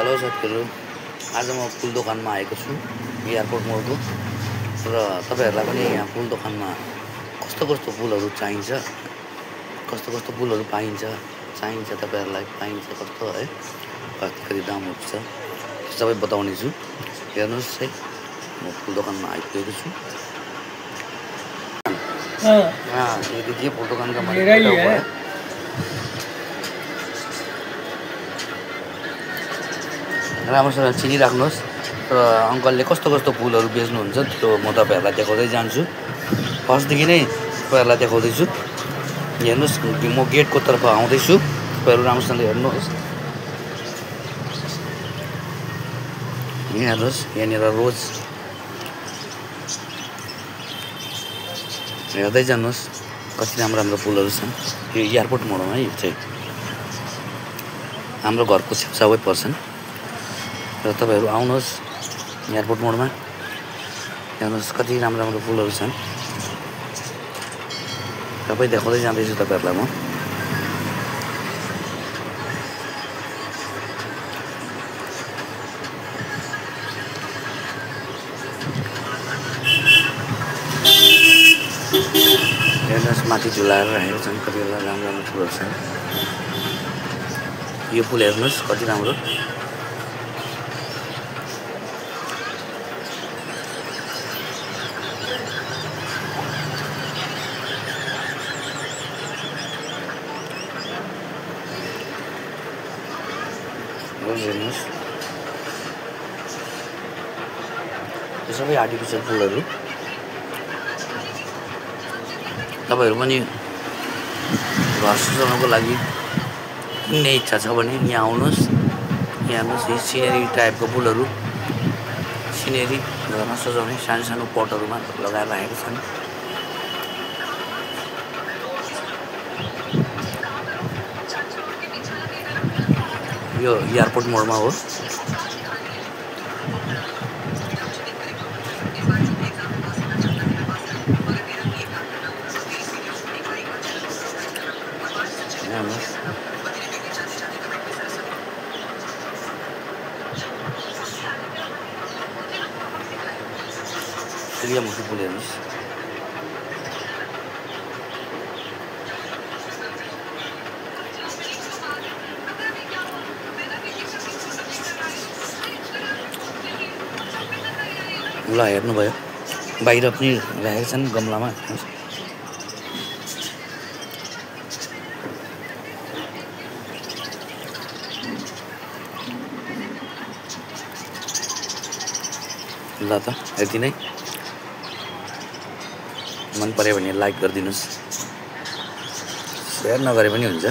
Hello साथीहरु, आज म फुल दोकानमा आएको छु एयरपोर्ट मोडको र तपाईहरुलाई पनि यहाँ फुल दोकानमा कस्तो फुलहरु चाहिन्छ, कस्तो फुलहरु चाहिन्छ तपाईहरुलाई पाइन्छ कस्तो है, कति दामहरु छ सबै बताउने छु। हेर्नुस् है, म फुल दोकानमा आइपुगेको छु। ये देखिए फुल दोकान का मालिक बैठा हुआ है। राम्रोसँग चिनिराख्नुहोस् र अंकलले कस्तो फुलहरु बेच्नुहुन्छ त्यो म तपाईहरुलाई देखाउँदै जान्छु। फर्स्टदेखि नै तपाईहरुलाई देखाउँदै छु। हेर्नुस्, म गेटको तर्फ आउँदै छु, तपाईहरु राम्रोसँग हेर्नुहोस्। यहाँ हेर्नुस्, यहाँनिर रोज हेर्दै जानुहोस् कति राम्रो फुलहरु छन्। यो एयरपोर्ट मोडमा है, यो चाहिँ हाम्रो घरको छेउछाउै पर्छन् र तपाईहरु आउनुहोस् एयरपोर्ट मोडमा। हेर्नुहोस् कति राम्रो फुलहरु छन्, सबै देखाउँदै जाँदैछु तपाईहरुलाई म। हेर्नुहोस् माथि झुलाएर राखेको छन्, कति राम्रो फुलहरु छन्। यो फुल हेर्नुहोस् कति राम्रो। हेर्नुहोस् यो सबै आर्टिफिसियल फुलहरु। तपाईहरु पनि घर सजाउनको लागि किन्ने इच्छा छ भने यहाँ आउनुहोस्। यहाँ हेर्नुहोस्, यो सिनेरी टाइपको फुलहरु, सिनेरी घरमा सजाउने सानो पटहरुमा लगाएर राखेका छन्। यो एयरपोर्ट मोडमा हो। सूर्यमुखी फुल हेर्नुहोस्, ल हेर्नुभयो, बाहिर पनि राखेका छन् गमलामा। ल त यति नै। मन पर्यो भने लाइक गरिदिनुस्, शेयर नगरे पनि हुन्छ।